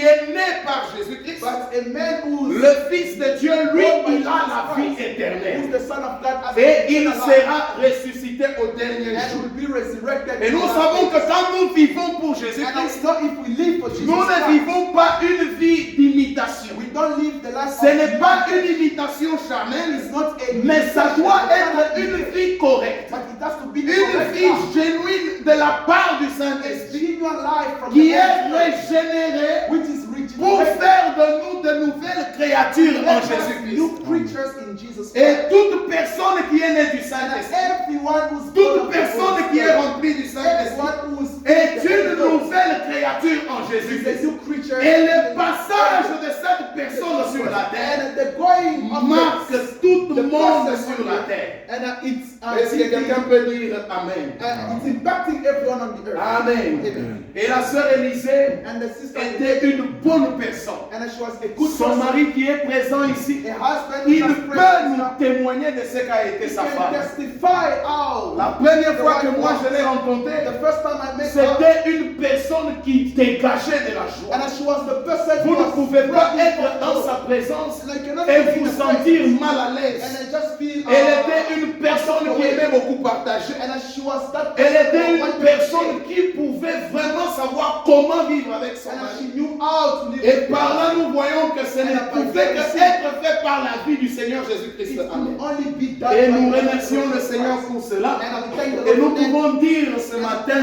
est né par Jésus-Christ, but a man who is le Fils de Dieu, lui, il a la vie éternelle. the Son of God has Et il eternal life, sera ressuscité au dernier and jour. will be resurrected. Et nous in the savons last que days. quand nous vivons pour And Jésus-Christ, it's not if we live for Jesus nous ne Christ. vivons pas une vie d'imitation. We don't live the life Ce of n'est pas man. une imitation charnelle, It's not a mais ça imitation, doit it être cannot une be. vie correcte. But it has to be the Une correct vie life. génuine de la part du A Saint-Esprit genuine life from qui the est Holy Spirit, régénérée which is pour regenerated. faire de nous de nouvelles créatures en Let us Jésus-Christ. new creatures in Jesus Christ. Et toute personne qui est née du And Saint-Esprit, everyone who's born toute of the personne Holy qui est Spirit, remplie du Saint-Esprit everyone who's est the une Holy Ghost nouvelle créature en is a Jésus-Christ. new creature. Et le passage de cette personne sur la terre And the going of marque this, tout le the monde process sur of la it, terre. and it's Est-ce que quelqu'un peut dire Amen? it's impacting everyone on the earth. Amen. Amen. Et la sœur Élisée And the sister était une bonne personne. and she was a good Son person. mari qui est présent ici, A husband il who has peut presence, nous témoigner de ce qu'a été he sa can femme. testify how La première fois que moi je l'ai rencontrée, the first time I met her, c'était une personne qui dégageait de la joie. and she was the person Vous who ne was pouvez pas spreading être for dans joy. sa présence And I cannot et be in vous the sentir presence. mal à And l'aise. I just feel Elle était une personne qui aimait beaucoup partager. and she was that Elle était who une wanted to personne share. qui pouvait vraiment savoir comment vivre avec son And mari. she knew how to live Et with par God. là, nous voyons que ce ne pouvait qu'être fait par la vie du Seigneur Jésus-Christ. It Amen. could only be done Et by nous the remercions le Christ. Seigneur pour cela. And we thank the Et nous Lord for that. pouvons dire ce matin,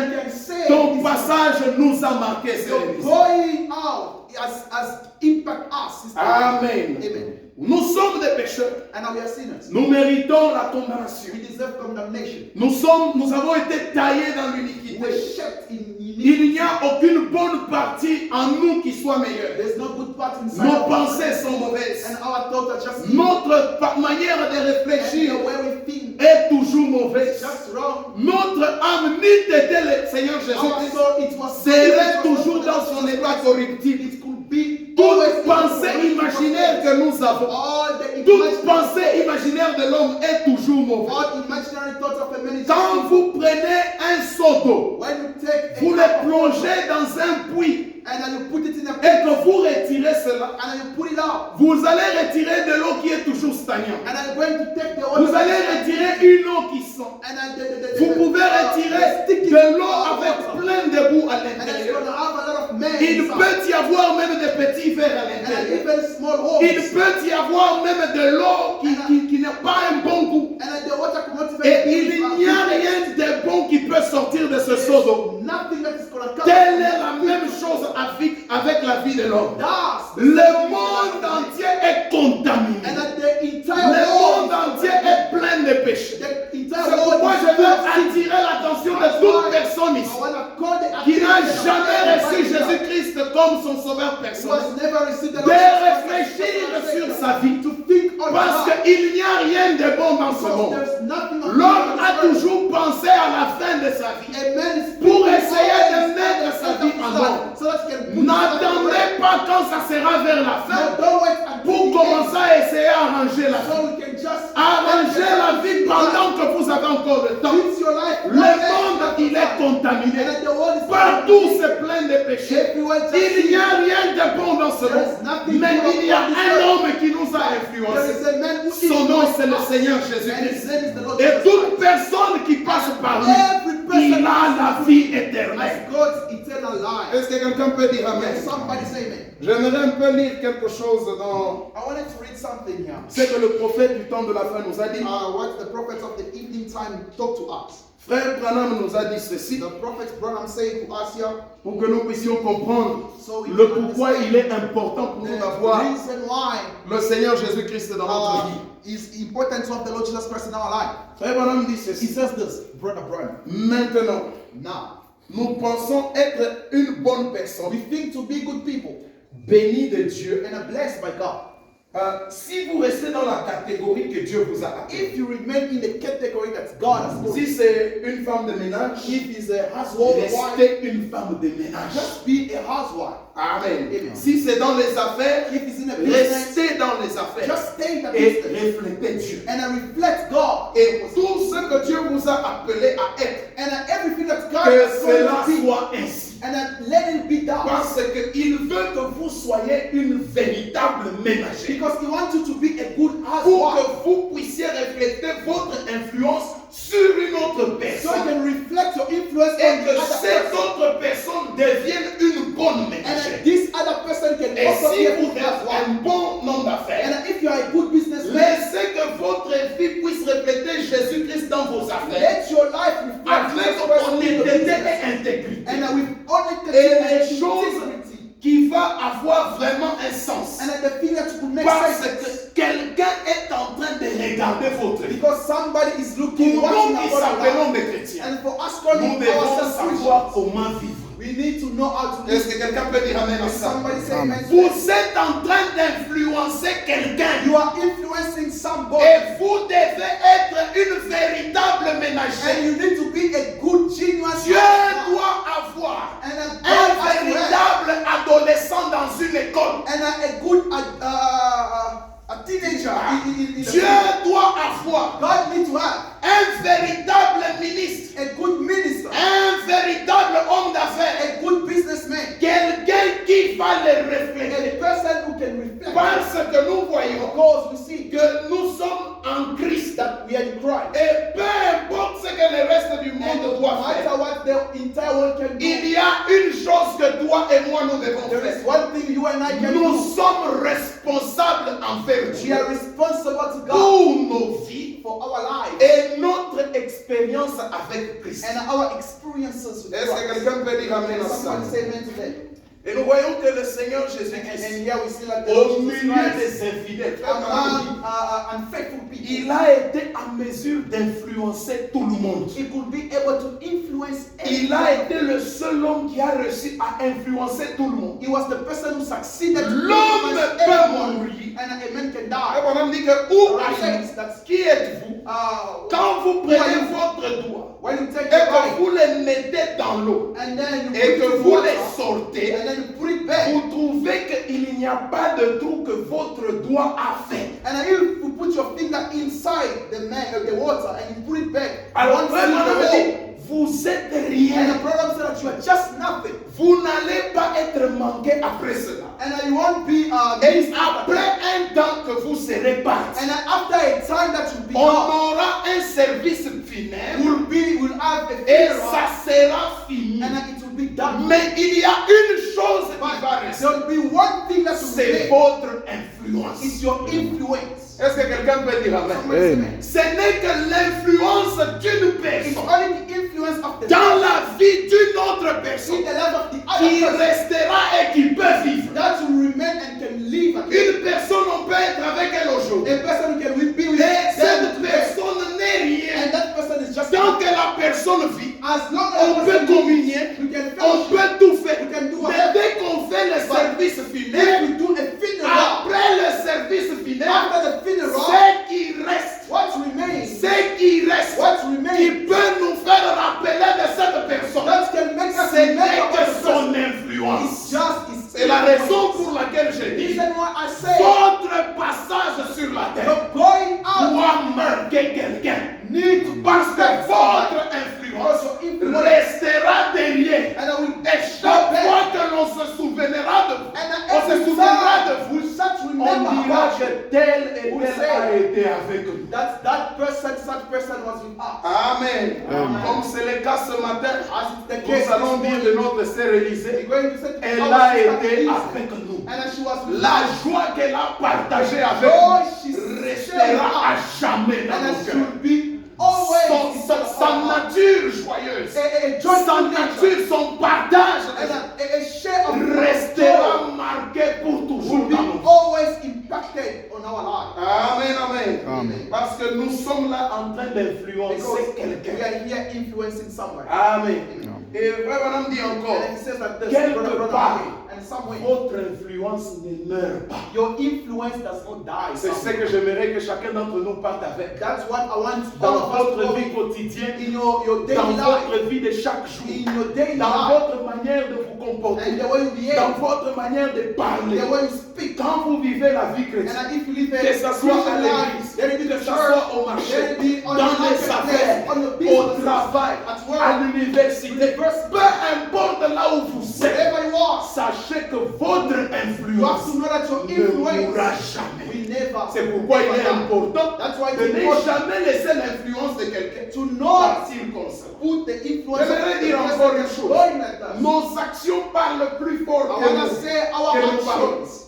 ton passage nous a marqué, Your Seigneur. going out has impact us. Sister. Amen. Amen. Nous sommes des pécheurs. And now we are sinners. Nous méritons la condamnation. We deserve condemnation. Nous avons été taillés dans We l'iniquité. were shaped in Il iniquity. n'y a aucune bonne partie en nous qui soit meilleure. There's no good part inside Nos of us. pensées sont mauvaises. And our thoughts are just Notre manière de and réfléchir the way we think est toujours is mauvaise. just wrong. Notre âme, ni t'était le Seigneur Our Jésus-Christ, soul, it was serait toujours dans son état corruptible. It could be Toute pensée imaginaire que nous avons, all the toute pensée imaginaire de l'homme est toujours mauvaise. all imaginary thoughts of a man is Quand vous prenez un seau d'eau, when you take vous a le plongez dans un puits and then you put it in a et que vous retirez cela, and then you put it out vous allez retirer de l'eau qui est toujours stagnante. and then you're going to take the water Vous allez retirer une eau qui sent. and then Vous pouvez retirer de l'eau avec plein de boue à and then it's l'intérieur. going to have a lot of men Il inside. peut y avoir même des petits verres à And then l'intérieur. even small holes Il peut y avoir même de l'eau qui n'a pas un bon goût. and then the water could not even Et be il n'y a rien de bon qui peut sortir de ce seau d'eau. nothing that is going to come Telle est la même chose avec la vie de l'homme. Das. Le monde entier est contaminé. And that the Le entire monde world entier est plein de péchés. the entire C'est world pourquoi is je veux full of sin. attirer l'attention de toute personne I ici want to call the qui n'a attention of jamais reçu everybody Jésus-Christ comme son sauveur who personnel, has never received the de Lord réfléchir sur sa vie. to think on Parce God. qu'il n'y a rien de bon dans ce Because monde. there's nothing of L'homme God a on this earth. toujours pensé à la fin de sa vie A man is pour thinking essayer de always mettre at the sa end vie of en his life ordre. so that he can put his life N'attendez away. pas quand ça sera vers la No, fin don't wait until pour the commencer end à essayer d'arranger la so vie. we can just Arrangez la vie pendant que vous avez encore le temps. Fix your life. Le monde, il est contaminé. And the world is Partout c'est plein de péchés. everywhere. Il n'y a rien de bon dans ce monde. Mais il y a un homme qui nous a There influencés. is a man who is Son nom, c'est le us. Seigneur And his Jésus-Christ. name is the Lord Et Jesus toute Christ. personne qui passe par lui, Every person il a la vie éternelle. has God's eternal life. Est-ce que quelqu'un peut dire Can Amen? somebody say amen? J'aimerais un peu lire quelque chose dans I wanted to read something here. ce que le prophète du temps de la fin nous a dit. What the prophets of the evening time talk to us. Frère Branham nous a dit ceci The prophet Branham said to us here, pour que nous puissions comprendre so we le can pourquoi understand il est important pour nous the d'avoir reason why le Seigneur Jésus-Christ dans notre vie. is importance of the Lord Jesus Christ in our life. Frère Branham dit He ceci. says this, Brother Branham. Maintenant, Now, nous pensons être une bonne we personne, think to be good people bénie de Dieu. and are blessed by God. Si vous restez dans la catégorie que Dieu vous a appelée, If you remain in the category that God has put, si c'est une femme de ménage, if he's a household wife, restez une femme de ménage. just be a housewife. Amen. Amen. Si c'est dans les affaires, If he's in a business, restez dans les affaires just stay in the et business reflétez Dieu. and reflect God. Et tout ce que Dieu vous a appelé à être, And everything that God que has cela called you to be, soit ainsi. And then let it be done. Parce qu'il veut que vous soyez une véritable ménagère. Because he wants you to be a good Pour husband. que vous puissiez refléter votre influence sur une autre So you personne. can reflect your influence Et on the que other cette person. autre personne devienne une bonne And ménagère. then this other person can Et also si be a vous good êtes husband. un bon homme And d'affaires, then if you are a good businessman, laissez que votre vie puisse refléter Jésus-Christ dans vos affaires. let your life reflect Avec Jesus Christ in your honnêteté business. et intégrité. And then with honesty Et and les choses integrity. qui va avoir vraiment un sens. And then the thing that could make Parce sense. que quelqu'un est en train de regarder votre vie. Because somebody is looking, Pour watching nous qui about your s'appelons life. des chrétiens, And for us nous calling devons ourselves savoir Christians, comment vivre. we need to know how to Est-ce live. que quelqu'un peut dire Amen à If ça? somebody say amen to Vous that, êtes en train d'influencer quelqu'un. you are influencing somebody. Et vous devez être une véritable And ménagère. you need to be a good, genuine Dieu husband. doit avoir And a un God has to have. véritable adolescent dans une école. And a good a teenager in Dieu a doit avoir God needs to have un véritable ministre, a good minister, un véritable homme d'affaires, a good businessman, quelqu'un qui va le a refléter. person who can reflect. Parce que nous voyons Because we see que nous sommes en Christ. that we are in Christ. Et peu importe ce que le reste du And monde no doit matter faire, what the entire world can do, il y a une chose que toi et moi nous devons there is faire. one thing you and I can Nous do. sommes responsables envers We Dieu are responsible to God pour nos vies for our lives et notre expérience avec Christ. and our experiences with Est-ce que Christ. quelqu'un peut dire Amen à ça? Somebody say amen to that. Et nous voyons que le Seigneur And Jésus-Christ, here we see that the au Lord Jesus milieu Christ, des infidèles, among unfaithful people, il a été en mesure d'influencer tout le monde. he could be able to influence Il a everyone. été le seul homme qui a réussi à influencer tout le monde. He was the person who succeeded to L'homme influence peut everyone, mourir. and a man can Et die. on dit que où Right. êtes-vous? That's- Qui êtes-vous? Quand vous prenez votre doigt When you take et your que right vous le mettez dans l'eau and then you et put que it in vous water, les sortez, and then you put it back, vous trouvez qu'il n'y a pas de trou que votre doigt a fait. and then you put your finger inside the water and you put it back. Alors, One vraiment, finger on me dit, hole. vous êtes And the rien. problem said that you are just nothing. Vous n'allez pas être manqué après cela. And then you won't be Et après un temps que vous serez parti, and then after a time that you'll be on gone, aura un service funèbre we'll have a et funeral, ça sera fini. and then it will be done. Mais il y a une chose qui va But rester, there will be one thing that will c'est remain. votre influence. It's your influence. Est-ce que quelqu'un peut dire Amen? Somebody say Amen. amen. Ce n'est que l'influence d'une It's personne only the influence of the dans person la vie d'une autre in personne the life of the qui other person restera et qui peut vivre. that will remain and can live again. Une personne, on peut être avec elle aujourd'hui. A person who can be with Et them cette today, personne n'est rien. and that person is just Tant que la personne vit, as long on as peut the person communier, lives, you can on fellowship. peut tout faire. You can do Mais whatever. dès qu'on fait le service If funèbre, we do a funeral, après le service funèbre, after the funeral, ce qui reste, what remains? ce qui reste, What qui remains? peut nous faire rappeler de cette personne, That can make us ce n'est remember que what son the influence. It's just his C'est la raison influence. pour laquelle je The dis, reason why I say votre passage sur la terre the going out doit marquer quelqu'un. need to Parce que respect votre somebody. influence Because your influence restera derrière. and I will Et chaque fois que l'on se souviendra de vous, and on se every souviendra de time vous, we start to on remember dira about que you, tel et We'll tel say a été avec nous. that person, such person was with us. Amen. Amen. Comme c'est le cas ce matin, As it's the case nous allons this dire morning, de notre sœur Élisée, we're going to say to elle our a sister été Elisa, avec nous. and then she was with La us. joie qu'elle a partagée avec Joy nous she restera shared à jamais dans and nos then she cœurs. will be always Sa nature joyeuse, a sa joyful nature nature, son partage and a share of restera joy marqué pour will toujours be dans nos vies. always impacted on our lives. Amen, amen. Amen. Parce que nous sommes là en train d'influencer Because we quelqu'un. are here influencing somebody. Amen. Et Frère Branham dit encore, And he says that this quelque brother part, and some way votre influence ne meurt pas. your influence does not die. C'est ce somewhere. que j'aimerais que chacun d'entre nous parte avec. That's what I want all Dans of us to votre go vie quotidienne, in your daily dans life, votre vie de chaque jour, in your daily dans life, votre manière de vous comporter, and the way you dans behave, votre manière de parler, the way you speak. quand vous vivez la vie And chrétienne, if you live a que ce soit à Christian l'église, life, let it be que the ce church, soit au marché, let it be on dans the les marketplace, affaires, on the au business, travail, at work, à l'université, person. Peu importe là où vous êtes, Wherever you are, sachez que votre you have to influence know that your ne influence mourra jamais. will never. C'est pourquoi il never est die. important That's why de it's ne important jamais laisser l'influence de quelqu'un to not partir comme ça. put the influence J'aimerais of the dire person encore une that's chose. going like that. Nos actions parlent plus fort I que want to nous. say our que nos paroles. actions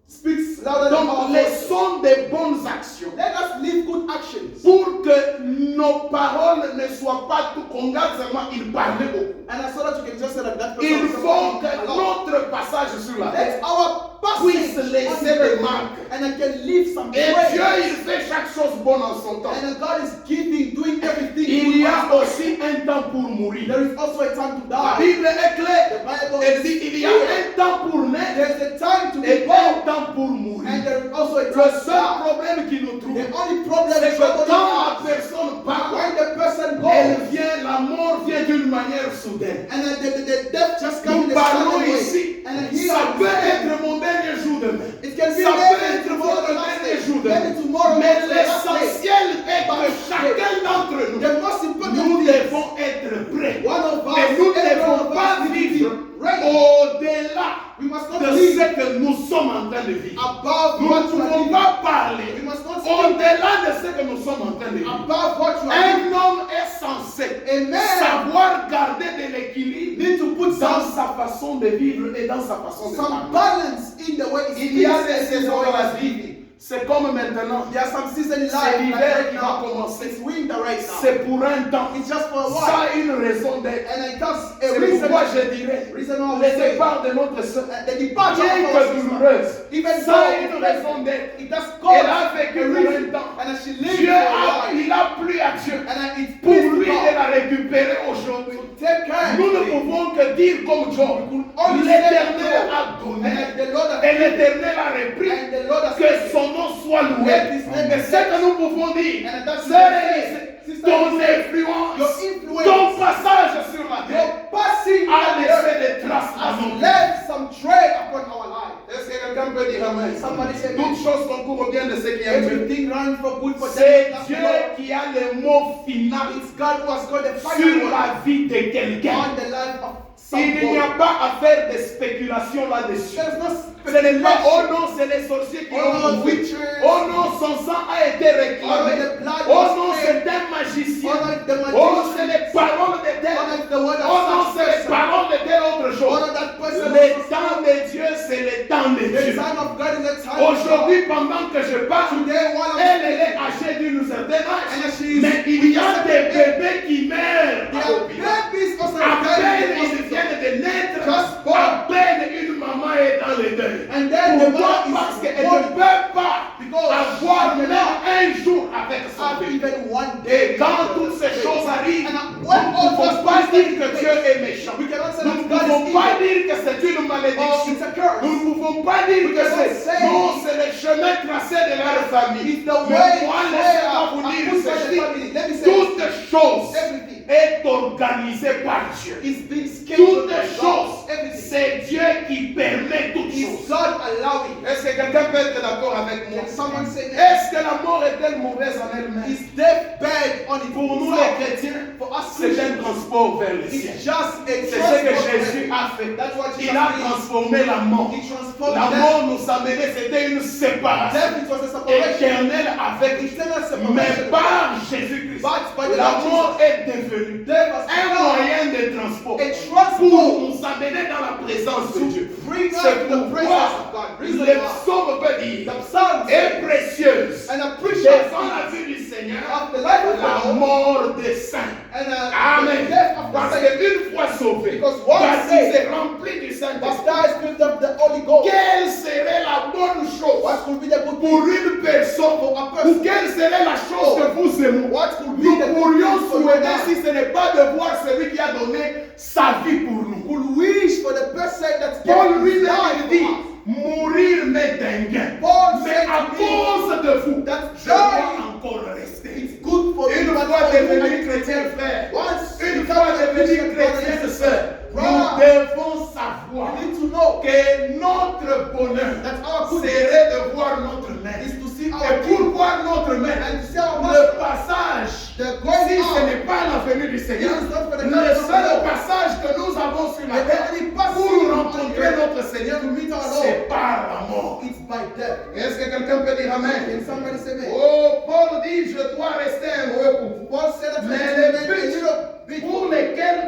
speaks louder than our Donc, voice. laissons des bonnes actions Let us live good actions. pour que nos paroles ne soient pas tout qu'on garde seulement il parlait beaucoup. And I saw that you can just say that that person Il was faut talking que a lot. notre passage sur la terre Let our puisse passage laisser on des the marques. and I can leave some Et trace. Dieu, il fait chaque chose bonne en son temps. And God is doing everything. Il y a good. aussi un temps pour mourir. There is also a time to La die. Bible est The claire. Bible Elle is dit il y a clear. un temps pour naître There's a time to be et born, un temps pour mourir. and there is also a Le time to seul die. problème qui nous trouve, The only problem c'est is que that quand la personne parle, when the person elle goes, vient, la mort vient d'une manière soudaine. and then the death just comes in Nous a parlons sudden way. ici, And then here ça peut être mon dernier jour demain. it can be Ça peut maybe être tomorrow, votre the last dernier day, jour demain. maybe tomorrow, Mais the last day. l'essentiel est que chacun d'entre nous, The most important nous thing, devons être prêts. one of us, Mais nous ne every one devons of pas us need to vivre be ready. au-delà We must not de live ce que nous sommes en train de vivre. above Nous what ne you are pouvons living. pas parler We must not speak au-delà de ce que nous sommes en train de vivre. above what you are Un living. homme est censé A man savoir garder de l'équilibre need to put dans some sa façon de vivre et dans sa façon de some parler. balance in the way he Il y a speaks des and in the saisons way dans la he's vie. living. C'est comme maintenant. There are some seasons in C'est life like l'hiver right qui va now. commencer. It's winter right now. C'est pour un temps. It's just for a Ça while. a une raison d'être. And it has a C'est reason. pourquoi je dirais Reason why we le say départ de notre sœur, the departure bien of our que sister, douloureuse, even ça a though une raison d'être. it has Elle caused a vécu a pour reason. un temps. And as she lived Dieu for a while, il a plu à Dieu and it's pour pleased lui de God la récupérer aujourd'hui. to take care Nous ne of it. pouvons que dire comme Job, only l'Éternel say a donné And the Lord has et l'Éternel a repris. and the Lord has Que son nom soit loué. Let his name be Et ce que nous pouvons dire, And that's sœur what we Élise, say. Sister ton Élise, influence, your influence, ton passage sur la terre your passing a on the laissé earth des traces dans has nos vies. left some trace upon our life. Est-ce que quelqu'un peut dire Amen? Somebody say Toutes choses concourent au bien de ceux qui aiment Dieu. everything runs for good for them. C'est that Dieu love God. qui a le mot final It's God who has got the sur final word la vie de quelqu'un. on the life of Il n'y somebody. a pas à faire de spéculation là-dessus. There's no Ce n'est pas, oh speculation. non, c'est les sorciers qui Oh ont non, trouvé. witches. Oh non, son sang a été réclamé. Oh, the blood Oh was non, shed. c'est un magicien. Oh, the magician. Oh, c'est les paroles de tel. Oh, the word of Oh non, such c'est les person. paroles de telle autre Oh, chose. that person Le was temps de Dieu, c'est le temps de the Dieu. time of God is the time of Aujourd'hui, pendant que je parle, Today, while I'm elle est âgée d'une certaine And âge. she is- Mais il y a des bébés qui meurent à There are l'hôpital. babies also À peine dying in ils hospital. viennent de naître, Just born. à peine une maman est dans le deuil. And then the Pourquoi? mother Parce is qu'elle born. ne peut pas Because avoir she même un jour avec son have bébé. even one Et day. quand toutes ces choses arrivent, And nous when ne all pouvons those pas things dire que take Dieu place, est méchant. we cannot say Nous ne that God pouvons is pas evil. dire que c'est une Oh, malédiction. it's a curse. Nous ne pouvons pas dire que cannot c'est say non, c'est le chemin tracé de leur famille. It's the Mais way moi, they laissez-moi are vous dire put by the ceci. family. Let me say Toutes choses everything est organisé par Dieu. is being scheduled Toutes by choses, God. Everything c'est Dieu qui permet toutes is choses. God allowing. Est-ce que quelqu'un peut être d'accord avec moi? Can someone say that? Est-ce que la mort est-elle mauvaise en elle-même? Is death bad on it? Pour nous les chrétiens, for us c'est un Christians, transport vers le ciel. it's just a C'est ce que transport. Jésus a fait. That's what Jesus Il a did. transformé la mort. He transformed La death. mort nous amenait, c'était une séparation Death, it was a separation. éternelle avec Dieu. Eternal Mais separation. par Jésus-Christ, But by the la Lord mort est devenue Death was un become moyen de transport a transport pour nous amener dans la présence de Dieu. to bring us C'est to the presence of pourquoi God. Reason le why. psaume peut dire The psalm est précieuse and appreciate devant la vue du Seigneur of the life of la the Lord mort des saints. and Amen. the death of the Parce saints. qu'une fois sauvé, Because once baptisé, rempli du Saint-Esprit, Baptized with the Holy Ghost. quelle serait la bonne chose What could be the good pour une personne for a ou person? quelle serait la chose que vous et moi What could be nous the good pourrions thing for you souhaiter and I? si ce n'est pas de voir celui qui a donné sa vie pour nous? Could wish for the person that's Paul given lui his même life dit, for us. mourir m'est un gain. Paul Mais said à to me, cause de vous, that je dois joy encore rester. it's good for Une you fois but for devenu you. chrétien frère, Once une you fois become a devenu Christian brother chrétienne and sœur, sister, nous devons savoir we need need to know que notre bonheur that our goodness serait de voir notre main. is to see Et our pour King voir notre main, and to see our le Master. passage, The si going ce out, n'est pas la venue du Seigneur, It is not for the le coming of the seul Lord. passage que nous avons sur la The terre only passage pour on rencontrer earth notre Seigneur, to meet our Lord. c'est par la mort. it's by death. Est-ce que quelqu'un peut dire Amen? Can somebody say amen? Oh, Paul dit, je dois rester un peu pour vous. Paul said that Mais I le should remain a but little bit. pour lesquels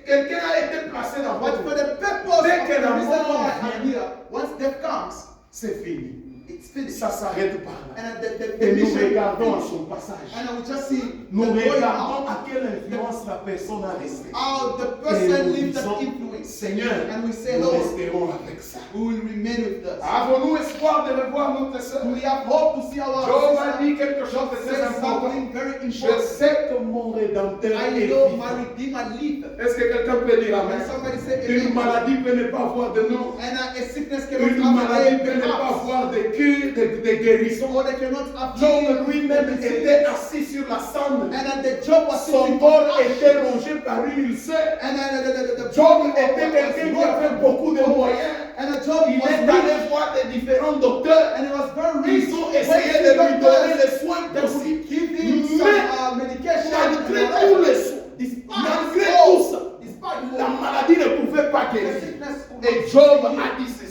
quelqu'un a été placé dans But votre for vie, the purpose dès of que the la reason mort why vient, I'm here, once death comes, c'est fini. it's finished. Ça s'arrête par là. And the Et nous mission regardons à finished. son passage. And I will just see Nous the going regardons out, à quelle influence la personne a resté. how the Et person nous leaves disons, that influence. Seigneur, And we say, nous Lord, resterons avec ça. we will remain with us. Avons-nous espoir de revoir notre sœur? We have hope to see our Job a sister dit quelque chose de très say important. something very Je important. sais que mon Rédempteur I est know vivant. my Redeemer liveth. Est-ce que quelqu'un peut dire Amen? And somebody say Une amen. maladie peut ne pas avoir de nom. And a sickness cannot Une have maladie a peut ne pas name, avoir de cure, de guérison. or they cannot have Job lui-même disease. était assis sur la cendre. And the job was Son sitting corps on the était rongé par une ulcère. And the Job body était quelqu'un qui avait beaucoup de moyens. And the job Il was est rich. allé voir des différents docteurs. And it was very rich. Ils ont essayé de lui donner les soins They would possibles. give him some Mais medication. malgré tous les soins, malgré tout ça, la maladie ne pouvait pas guérir. Et Job a dit ceci.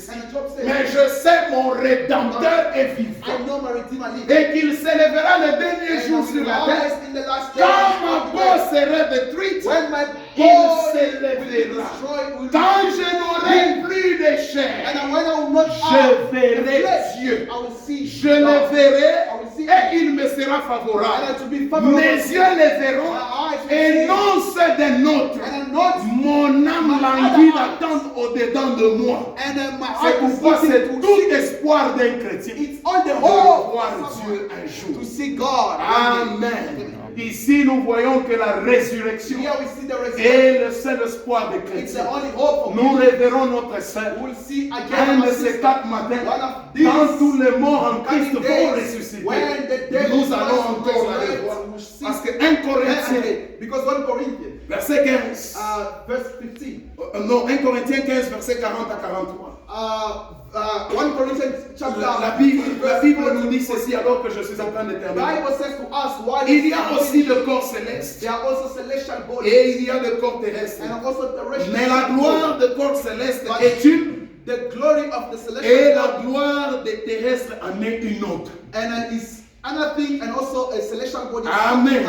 Mais je sais mon Rédempteur est vivant. I know my Redeemer lives. Et qu'il s'élèvera le dernier jour sur la terre. In the last Quand ma peau sera détruite, when my il body will be s'élèvera. destroyed, will be Quand je n'aurai plus de chair, and when I will not je have verrai the flesh, Dieu. I will see Je le verrai I will see et il me sera and favorable. to be favorable. Mes yeux le verront My eyes will et see non ceux d'un autre. and not Mon âme languit d'attendre au-dedans de moi. and my C'est heart pourquoi is c'est beating tout to see. espoir d'un chrétien It's on the de whole voir of Dieu someone un jour. to see God. Amen. Ici, nous voyons que la résurrection Here we see the resurrection. est le seul espoir des It's the chrétiens. only hope for Nous me. reverrons notre sœur. We'll see again Un our de ces sister. quatre matins, One of these quand tous les morts en Christ coming vont days, ressusciter, when the dead nous will allons encore la resurrect, revoir. we'll see Parce que 1 Corinthiens, again. Because 1 Corinthians, verset 15, verse 15. non, 1 Corinthiens 15, verset 40 à 43. 1 Corinthians chapter. La Bible nous dit ceci alors que je suis en train de terminer. Bible says to us why Il y a aussi le corps céleste there are also celestial bodies et il y a le corps terrestre. and also terrestrial. Mais la gloire du corps céleste But est une the glory of the et celestial la body gloire des terrestres en est une autre. and is another thing and also a celestial body. Amen.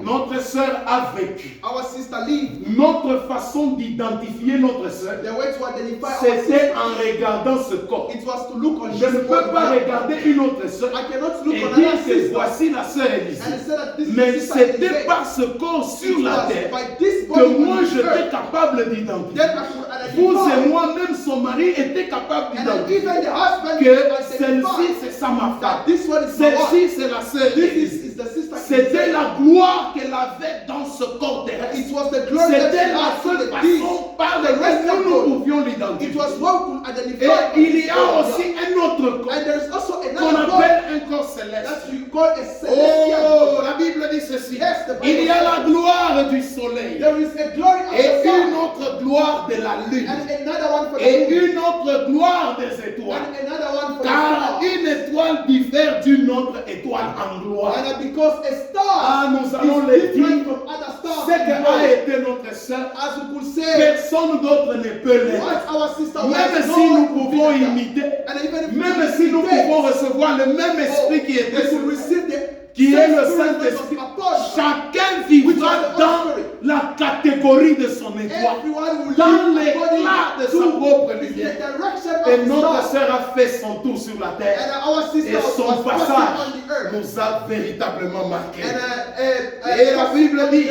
Notre sœur a vécu. Our sister lived. Notre façon d'identifier notre sœur, The way to identify our c'était sister, en regardant ce corps. it was to look on Je ne this peux body. pas regarder une autre sœur I cannot look et on dire another que sister voici la sœur Élisée. and say that this Mais is sister c'était Elizabeth. par ce corps sur It la was terre by this que body moi on the j'étais earth. capable d'identifier. Then I could Vous et identify. moi, même son mari, était capable And d'identifier even the husband que identified celle-ci c'est ça ma that femme. this one is my wife. Celle-ci c'est la sœur. This is the sister. C'était la gloire qu'elle avait dans ce corps terrestre. It was the glory that she C'était la had seule in the deed. façon par laquelle nous pouvions It l'identifier. was what could Et identify. il y a aussi un autre corps And there is also qu'on another God appelle un corps céleste. that we call a celestial Oh, God. la Bible dit ceci. Yes, the Bible Il y a says la gloire du soleil there is a glory of et the une sun autre gloire de la lune and another one for the et moon une autre gloire des étoiles. and another one for Car the une étoile diffère d'une autre étoile en gloire. star. And because a star Ah, nous allons le is different dire. from other stars. Ce que a été notre sœur, As we could say, personne d'autre ne peut l'être. what our sister was, Même no si one nous could be pouvons like that. imiter, And even if même we si nous imitate, pouvons recevoir le même esprit qui we était sur could receive the qui est le same spirit that Saint-Esprit, was upon us. chacun vivra dans la catégorie de son étoile, Everyone will dans live l'éclat de sa according propre to the lumière. direction Et of the notre star. sœur a fait son tour sur la terre. And our sister Et son was passing passage on the earth. nous a véritablement marqués. And Et la Bible dit,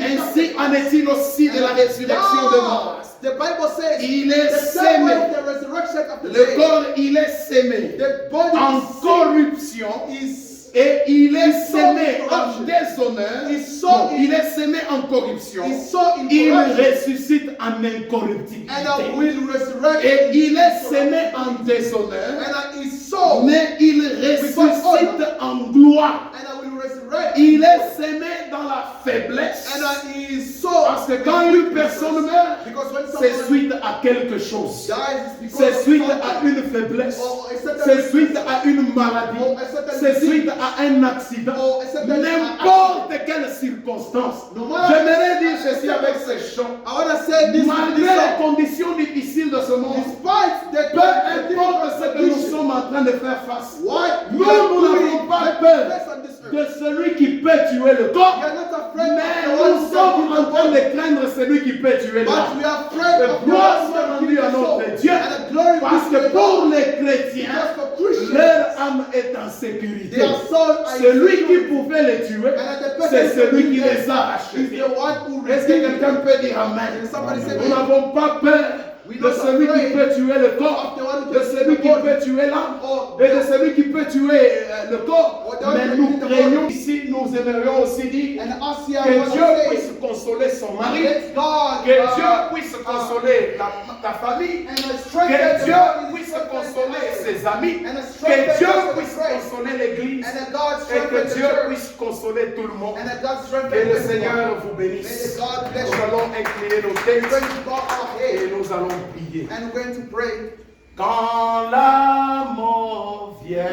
ainsi en est-il aussi de la résurrection de mort. The Bible says, Il est the same way sémé. the resurrection of the Le dead, corps, il est sémé the body en is corruption is et il est Is so sémé in en corruption. déshonneur. Is so Non, in- il est sémé en corruption. is so in Il corruption, ressuscite en and I incorruptibilité. will resurrect. Et il est sémé en déshonneur, And I is so, mais il ressuscite en gloire. and I will resurrect. Il est semé dans la faiblesse. And he is so. Parce que quand une personne meurt, Because when c'est someone suite à quelque chose. dies, it's because C'est of suite something. à une faiblesse. Or a certain C'est suite à une maladie. Or a certain C'est disease. suite à un accident. Or a certain N'importe quelle circonstance. No matter- J'aimerais dire ceci avec ces chants. I want to say this. Malgré les conditions difficiles de ce monde, Despite the peu importe ce que nous sommes en train de faire face, what nous n'avons pas peur on this earth. de celui qui peut tuer le corps, We are not afraid mais of the one nous who sommes can en kill train the de body. craindre celui qui peut tuer l'âme. But we are afraid Que of the gloire one who soit can rendue kill à the soul. notre Dieu, And the glory parce be que to pour God. les chrétiens, Because for Christians, leur âme est en sécurité. their soul are Celui qui secure. pouvait les tuer, And the person c'est who celui qui killed les them a is rachetés. the one who Est-ce que redeemed quelqu'un them. peut dire Amen? And somebody say, Nous n'avons pas peur We de not celui qui afraid peut tuer le corps, of the one who de can celui kill qui the body. peut tuer l'âme, Or et de celui qui peut tuer le corps. Or the one Mais who nous can kill the craignons body. ici, nous aimerions aussi dire And us here, I que want Dieu to puisse say, consoler son mari, let God que Dieu puisse consoler ta famille, and que strengthen Dieu the body, puisse strengthen consoler us. ses amis, And que strengthen Dieu us puisse with grace. consoler l'Église, And that God et strengthen que the Dieu church. puisse consoler tout le monde. And that God Que strengthen le everyone. Seigneur vous May bénisse. the God bless Nous you. allons incliner nos We're têtes going to bow our et head nous allons prier. and we're going to pray. Quand la mort vient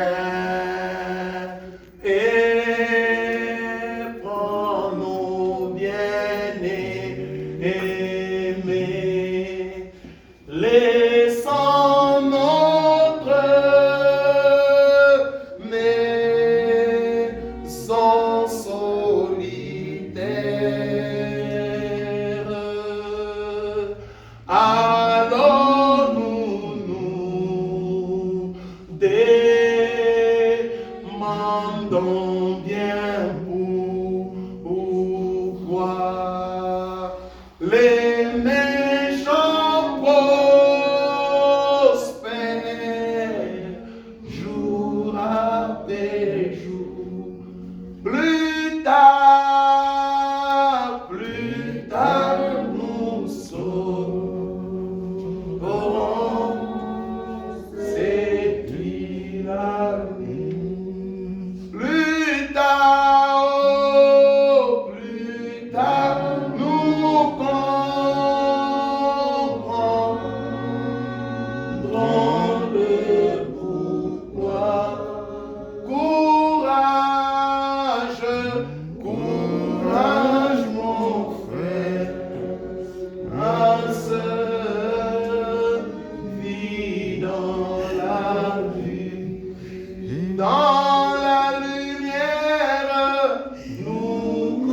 et prend nos bien-aimés, laissant notre maison solitaire, alors nous demandons bien pourquoi les méchants prospèrent jour après jour. Plus tard, nous saurons séduire la nuit. Plus tard, nous comprendrons le pourquoi. Courage, mon frère, ma sœur, vis dans la vie, dans la lumière, nous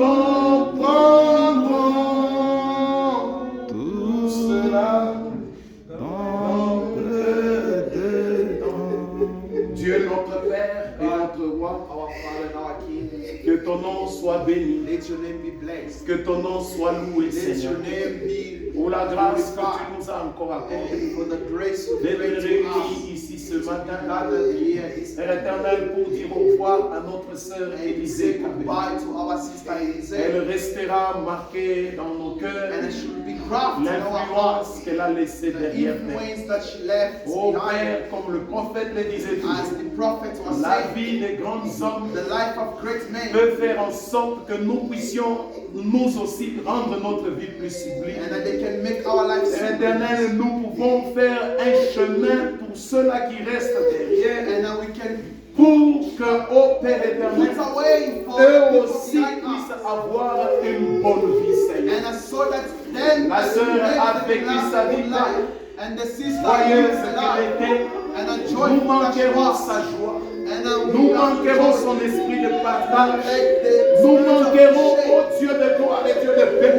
comprendrons tout cela dans peu de temps. Dieu notre Père et notre Roi, Our Father and our King, que ton nom soit béni, let your name be blessed. que ton nom soit loué, Let Seigneur, your name be pour la grâce que tu glorified. nous as encore accordée And for the grace you d'être bring to réunis us. ici ce matin. Gathered here this Père éternel, pour dire au revoir à notre sœur and Élisée say Kabé. goodbye to our sister Elise. Elle restera marquée dans nos cœurs, And it should be crafted in our hearts. l'influence qu'elle a laissée The derrière elle. influence that she left Oh behind. Père, comme le prophète le disait As toujours, the prophet was la saying, vie des grands hommes the life of great men, peut faire en sorte que nous puissions nous aussi rendre notre vie plus sublime. and that they can make our lives Père simple. éternel, nous pouvons faire un chemin pour ceux-là qui restent derrière, And that we can pour que, oh Père put éternel, away for eux the people aussi behind puissent us. avoir une bonne vie, Seigneur. And so that then La as sœur we live a the vécu last sa good vie life, and the sister Joyeuse lived the qu'elle life, était, and a nous joyful that she manquerons was. sa joie. And Nous we are manquerons joy. son esprit de partage. Like the Nous spirit of manquerons, shame. oh Dieu de gloire et Dieu de paix,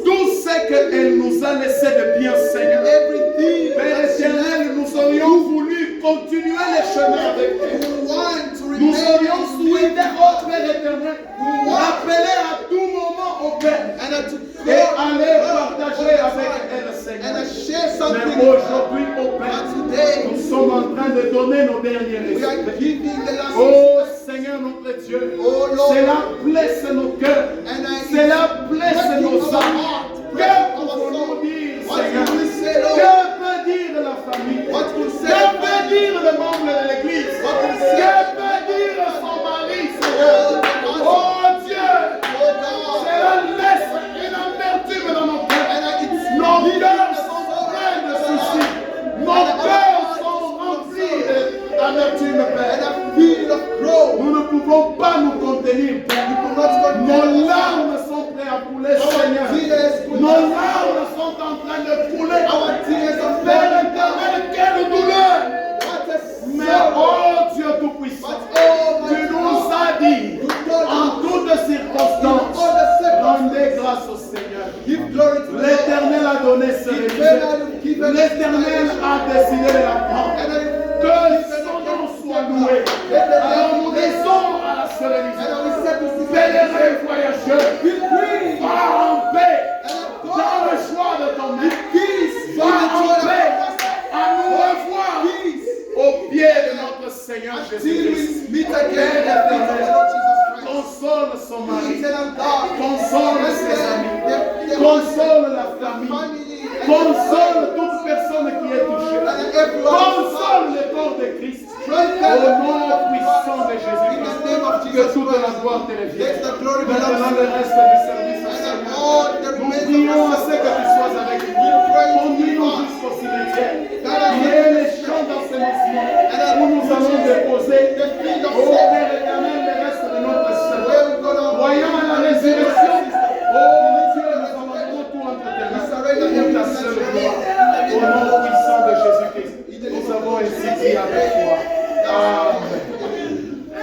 tout ce qu'elle nous a laissé de bien, Seigneur. Everything Père that she éternel, nous aurions voulu continuer les chemins avec elle. left, we want to Nous remain aurions in souhaité, you. oh Père éternel, l'appeler à tout moment au Père And to et aller partager avec elle, and Seigneur. to share Mais something. aujourd'hui, oh Père, But today, nous sommes en train de donner nos derniers we are respects. giving the last Oh Seigneur notre Dieu, Oh, Lord. cela blesse nos cœurs, and I cela blesse breaking nos our âmes. heart, Que breaking our pouvons-nous soul. dire, What Seigneur? will we say, Lord? Que peut dire la famille? What will say Que the peut dire le membre de l'église? What will say Que peut dire son mari, Seigneur? l'Éternel a décidé de la prendre. Que son nom soit loué. Alors nous disons à la solennité, pèlerins voyageurs, va en paix dans le choix de ton maître. Va en paix à nous revoir au pied de notre Seigneur Jésus-Christ. Console son mari, console ses amis, console la famille, console toute personne qui est touchée, console le corps de Christ. Au nom puissant de Jésus-Christ, que toute la gloire te revienne. Maintenant le reste du service, nous prions à ce que tu sois avec nous. Conduis-nous jusqu'au cimetière. Il y a les chants d'enseignement où nous allons déposer au Père éternel le reste de notre salut. Voyons à la résurrection. Oh Dieu, nous abandonnons tout entre tes mains. Pour ta seule gloire. Au nom puissant de Jésus-Christ, nous avons ainsi prié avec toi. Amen.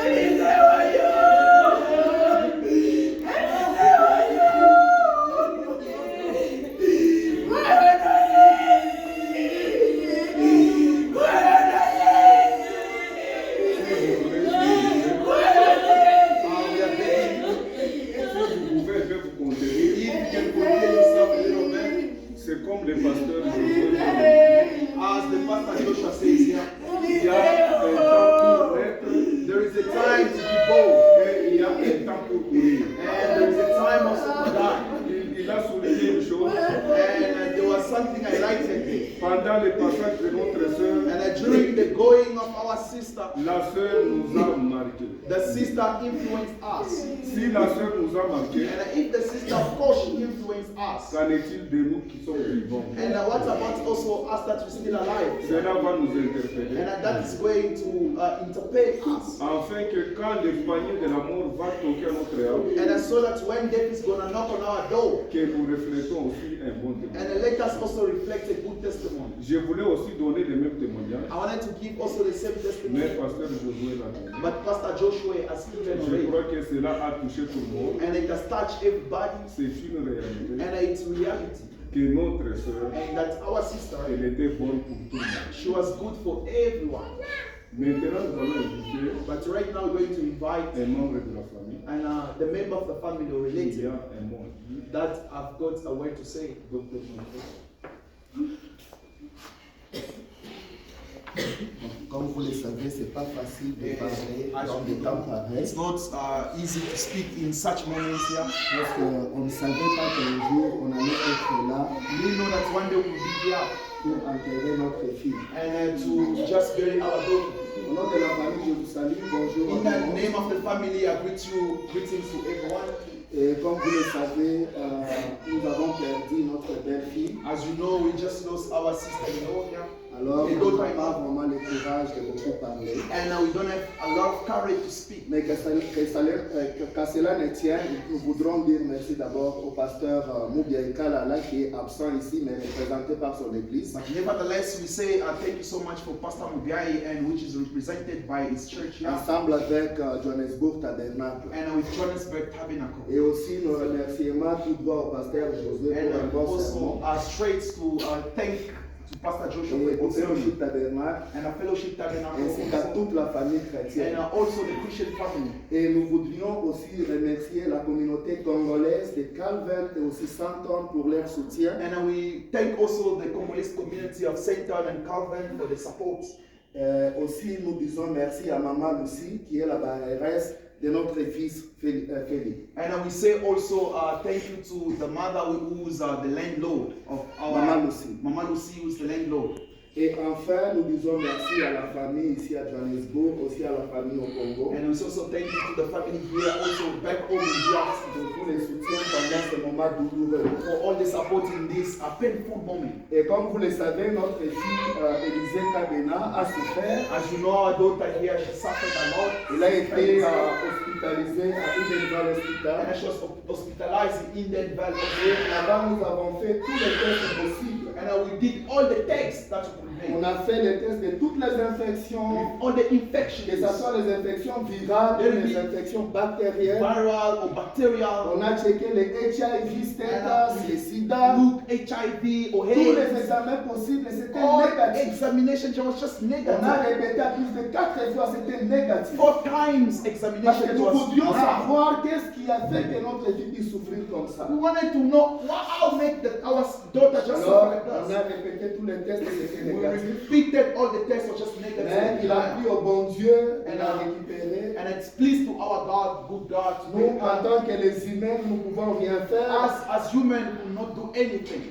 C'est comme le pasteur Josué. As the pastor Joshua says here, Il y a un temps pour être there is a time to be bold et il y a un temps pour courir. and there is a time also to die. Il a souligné une chose. And there was something I liked it. Pendant le passage de notre sœur, And during the going of our sister, la sœur nous a marqué. the sister influenced us. Si la sœur nous a marqué, And if the sister, of course, she influenced us. qu'en est-il de nous qui sommes vivants? And what about also us that we're still alive? Cela va nous interpeller. And that is going to interpret us. Afin que quand le panier de la mort va toquer à notre âme, And so that when death is going to knock on our door, que nous reflétons aussi un bon témoignage. and let us also reflect a good testimony. Je voulais aussi donner le même témoignage, I wanted to give also the same mais testimony. pasteur Josué l'a dit. But Pastor Joshua has given Je away. crois que cela a touché tout le monde. And it has touched everybody. C'est une réalité And it's reality. que notre sœur, And that our sister, elle était bonne pour tout le monde. she was good for everyone. Maintenant, nous allons inviter But right now we're going to invite un membre de la famille. and the member of the family or Il y relative a un mot à dire. that have got a word to say. Docteur Moïse. Comme vous le savez, c'est pas facile de parler dans des temps pareils. It's not easy to speak in such moments here. Parce qu'on ne savait pas qu'un jour on allait être là We know that one day we'll be here pour enterrer notre fille. and to just bury our daughter. Au nom de la famille, je vous salue. Bonjour In à the tous. name of the family, I greet you, greetings to everyone. Et comme vous le savez, nous avons perdu notre belle-fille. As you know, we just lost our sister-in-law here. Alors, Et on d'autres n'a pas vraiment le courage de beaucoup parler. And we don't have a lot of courage to speak. Mais qu'à cela ne tienne, nous voudrons dire merci d'abord au pasteur Moubiaï Kalala qui est absent ici mais représenté par son église. But nevertheless, we say thank you so much for Pastor Mubiai, and which is represented by his church here, Ensemble avec Johannesburg Tabernacle. and with Johannesburg Tabernacle. Et aussi nos remerciements tout droit au pasteur Josué pour un And bon also sermon. straight to thank to Pastor Joshua for Et a au good sermon, fellowship Tabernacle and a fellowship tabernacle, ainsi qu'à also, toute la famille and chrétienne. also the Christian family. Et nous voudrions aussi remercier la communauté congolaise de Calvin et aussi Santon pour leur soutien. And we thank also the Congolese community of St. Anne and Calvin for the support. Aussi, nous disons merci à Maman Lucie qui est la barresse de notre fils Félix. And we say also thank you to the mother who is the landlord of our Mama Lucy. Mama Lucy, who is the landlord. Et enfin, nous disons merci à la famille ici à Johannesburg, aussi à la famille au Congo, And we also thank you to the family here, also back home in DRC, pour tous les soutiens pendant ce moment douloureux. for all the support in this painful moment. Et comme vous le savez, notre fille Élisée Kabena a souffert. As you know, our daughter here, she suffered a lot. Elle a été hospitalisée à Edenval Hospital. And she was hospitalized in Indian Valley. Et là-bas, nous avons fait tous les tests possibles. And we did all the tests that we could name. On a fait les tests de toutes les infections, All the que infections, ce soit les infections virales ou les infections bactériennes. viral or bacterial, On a checké les HIV status, les sida, look, HIV or tous les AIDS. examens possibles, et c'était All négatif. examination was just On a negative. répété à plus de 4 fois, c'était négatif. 4 times Parce examination que nous was voulions negative. savoir qu'est-ce qui a fait que notre fille puisse souffrir comme ça. We wanted to know how make our daughter just Alors, suffer like on this. a répété tous les tests et c'était We négatif. repeated all the tests were just Mais negative. il a pris au bon Dieu, And, il a récupéré. and it's pleased to our God, good God, to Nous, make en us. tant que les humains, nous ne pouvons rien faire. As humans, we will not do anything.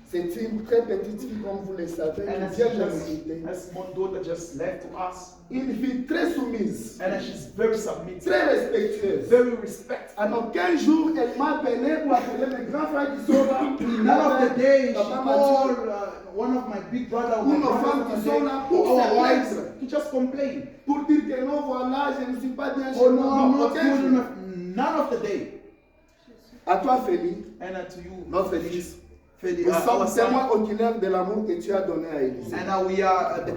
C'est une très petite fille, comme vous le savez, And qui as vient de nous quitter. a small daughter just left to us. Une fille très soumise, And she's very submissive, très respectueuse. very respectful. En aucun jour, elle m'a appelé pour appeler mes grands frères qui sont là. None of the days she Papa m'a dit, called one of my big brothers Ou nos femmes qui sont là pour our se wives plaindre. to just complain. pour dire que non, voilà, je ne suis pas bien chez Oh moi. no, I'm Non, not aucun good jour. enough. None of the day. À toi, Félix, And to you, notre fils, Feli, nous our sommes son. témoins oculaires de l'amour que tu as donné à Élisée. And we are the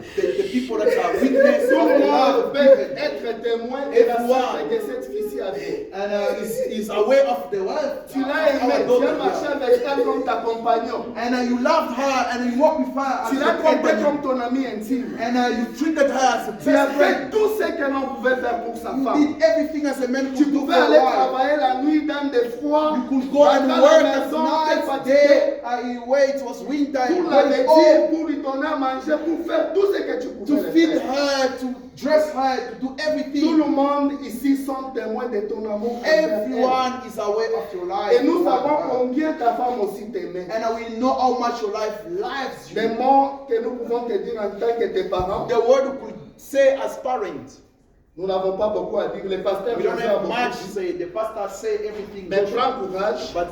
people that are witness Tout of le the monde love. peut être témoin de la Everyone. santé que cette fille avait. And is aware of the wife. Tu l'as aimée, tu as marché avec elle comme ta compagnon. And you loved her and you walked with her as Tu a l'as traitée company. comme ton ami intime. And you treated her as a Tu as best fait friend. tout ce qu'un homme pouvait faire pour sa You femme. did everything as a man Tu could do for pouvais a aller wife. travailler la nuit dans des froids. You could go and Rentrer à work la at maison, t'es night, fatigué. day, where it was winter, Pour you la went vêtir, home pour lui donner à manger, pour faire tout ce que tu to pouvais feed faire. her, to dress her, to do Tout everything. le monde ici sont témoins de ton amour envers elle. Everyone is aware of your life. Et nous savons And combien ta femme aussi t'aimait. we know how much your life lives Des you. mots que nous pouvons te dire en tant que tes parents. The word we could say as parents. Nous n'avons pas beaucoup à dire. Les pasteurs We don't José a have beaucoup much dit. to say. The pastor say everything. Mais prends courage. But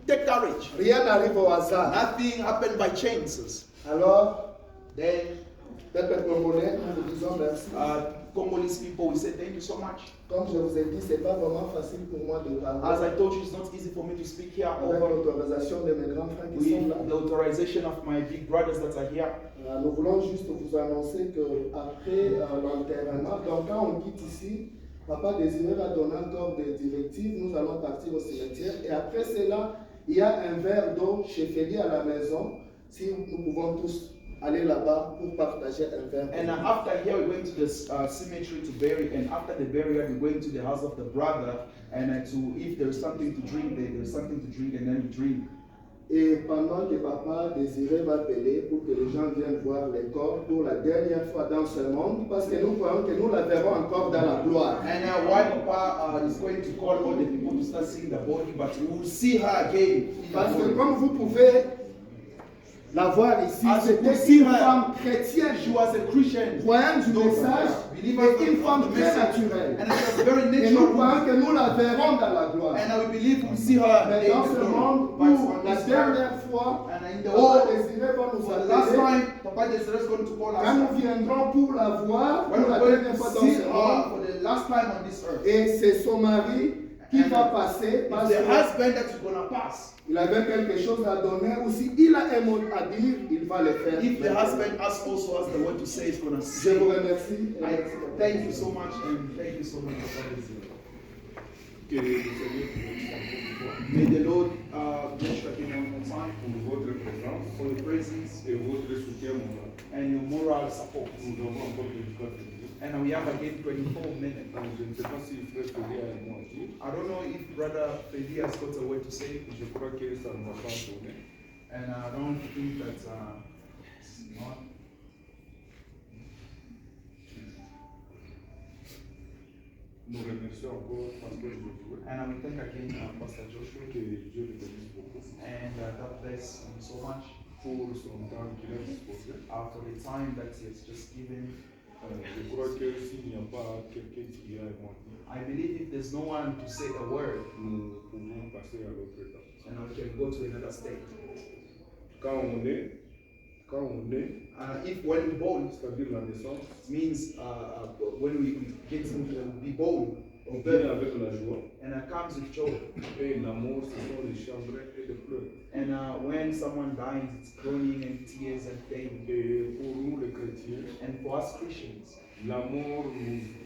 take courage. Rien n'arrive au hasard. Nothing happened by chances. Alors, Then, peuple congolais, nous vous disons merci. Congolese people, we say thank you so much. Comme je vous ai dit, c'est pas vraiment facile pour moi de As parler. I told you, it's not easy for me to speak here Avec over l'autorisation de mes grands frères qui sont with là. the authorization of my big brothers that are here. Nous voulons juste vous annoncer qu'après l'enterrement, donc quand on quitte ici, Papa Désiré va donner encore des directives. Nous allons partir au cimetière. Et après cela, il y a un verre d'eau chez Félix à la maison. Si nous pouvons tous aller là-bas pour partager un verre And d'eau. after here, we're going to the cemetery to bury. And after the burial, we're going to the house of the brother. And to if there's something to drink, there's something to drink, and then we drink. Et pendant que Papa Désiré va appeler pour que les gens viennent voir les corps pour la dernière fois dans ce monde, parce que nous croyons que nous la verrons encore dans la gloire. And while Papa is going to call all the people to start seeing the body, but we will see her again. In the Parce que morning. comme vous pouvez la voir ici, As you could c'était see une her, femme chrétienne, She was a Christian, croyante du message, believer et une femme of the très message, naturelle. and it was very Et nous natural. croyons que nous la verrons dans la gloire. And we believe we'll see her Mais in dans the ce glory. monde, But pour on la this earth, dernière fois, and in the Papa world, Désiré va nous for the last appeler. time, Papa Desiree is going to call Quand us. nous viendrons pour la voir, When pour la we're going dernière to fois dans see ce her monde, for the last time on this earth. et c'est son mari qui va passer, parce It's the que husband that's gonna pass. il avait quelque chose à donner, ou s'il a un mot à dire, il va le faire. If the husband also has the word to say, it's gonna Je say. vous remercie. I thank you so much, and thank you so much for this. Que le Seigneur vous bénisse encore une fois May the Lord bless you again one more time pour votre présence for your presence et votre soutien moral. and your moral support. Nous avons encore 24 minutes. And we have again 24 minutes. Je ne sais pas si frère Félix a un mot à dire. I don't know if Brother Feli has got a word to say, Je crois que ça ne va pas tourner. and I don't think that it's not. Nous remercions encore Pasteur Josué. And we thank again Pastor Joshua, Que Dieu le bénisse beaucoup and God bless him so much pour son temps qu'il a disposé. for the time that he has just given. Je crois que s'il n'y a pas quelqu'un qui a un mot à dire, I believe if there's no one to say a word, nous pouvons passer à l'autre étape. and we can go to another state. Quand on est, If when born c'est-à-dire la naissance, means when we get to be born, On vient avec la joie. and it comes with joy. Et l'amour, ce sont les chagrins et les pleurs. And when someone dies, it's groaning and tears and pain. Et pour nous les chrétiens, And for us Christians, l'amour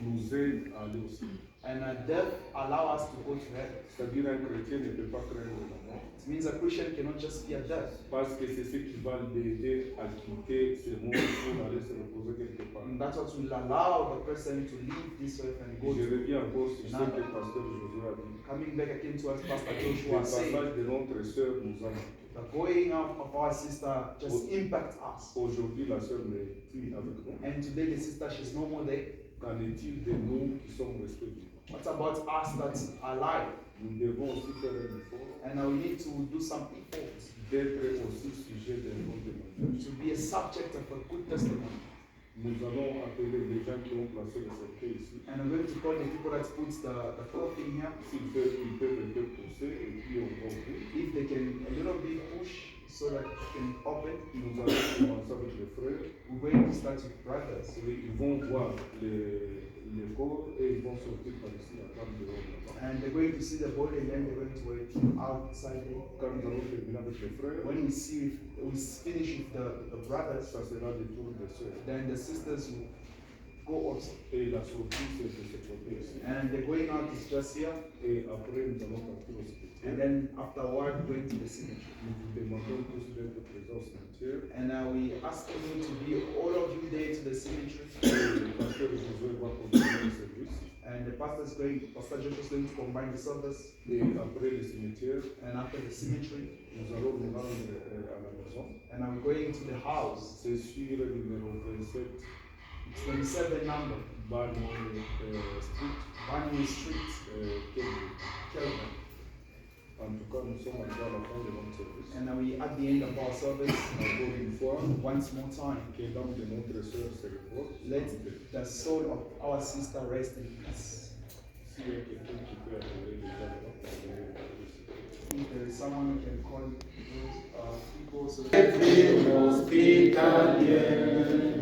nous aide à aller au ciel. and death allow us to go to heaven. C'est-à-dire un chrétien ne peut pas craindre la mort. It means a Christian cannot just fear death. Parce que c'est ce qui va l'aider à quitter ce monde pour aller se reposer quelque part. And that's what will allow the person to leave this earth and go Je to. reviens encore sur ce que le pasteur Josué a dit. Coming back again to what Pastor Le Joshua said, passage de notre sœur nous a marqué. the going out of our sister just impact us. Aujourd'hui, la sœur n'est plus avec nous. And today the sister, she's no more there. Qu'en est-il de nous qui sommes restés vivants? What about us that are alive? Nous devons aussi faire un effort And we need to do some efforts d'être aussi sujet d'un bon témoignage. to be a subject of a good testimony. Nous allons appeler les gens qui ont placé le cercueil ici. And I'm going to call the people that put the clothing here. S'ils peuvent, ils peuvent un peu pousser et puis on va ouvrir. If they can a little bit push so that it can open, Nous allons commencer avec les frères. we're going to start with brothers. Et ils vont voir les corps et ils vont sortir par ici à table de l'homme là-bas. And they're going to see the body and then they're going to wait outside there. Quand nous allons terminer avec les frères, When we see we finish with the brothers, ça sera le tour des sœurs. then the sisters will go also. Et la sortie, c'est de ce côté ici. And the going out is just here. Et après, nous allons partir au cimetière. And then afterward, going to the cemetery. Nous vous demandons tous d'être présents au cimetière. And we asking you to be all of you there to the cemetery. Et le pasteur Josué va continuer le service. And the Pastor Joshua is going to combine the service. Et après le cimetière, And after the cemetery, nous allons nous rendre à la maison. and I'm going to the house. C'est sur le numéro 27, It's 27 number, Barney Street, Barney Street, Cambridge. Kelvin. En tout cas, nous sommes arrivés à la fin de notre service. And we at the end of our service, Encore une fois, once more time, que l'âme de notre sœur se repose. let the soul of our sister rest in peace. S'il y a quelqu'un qui peut appeler les gens, on va les If there is someone who can call those people so Hospitalier.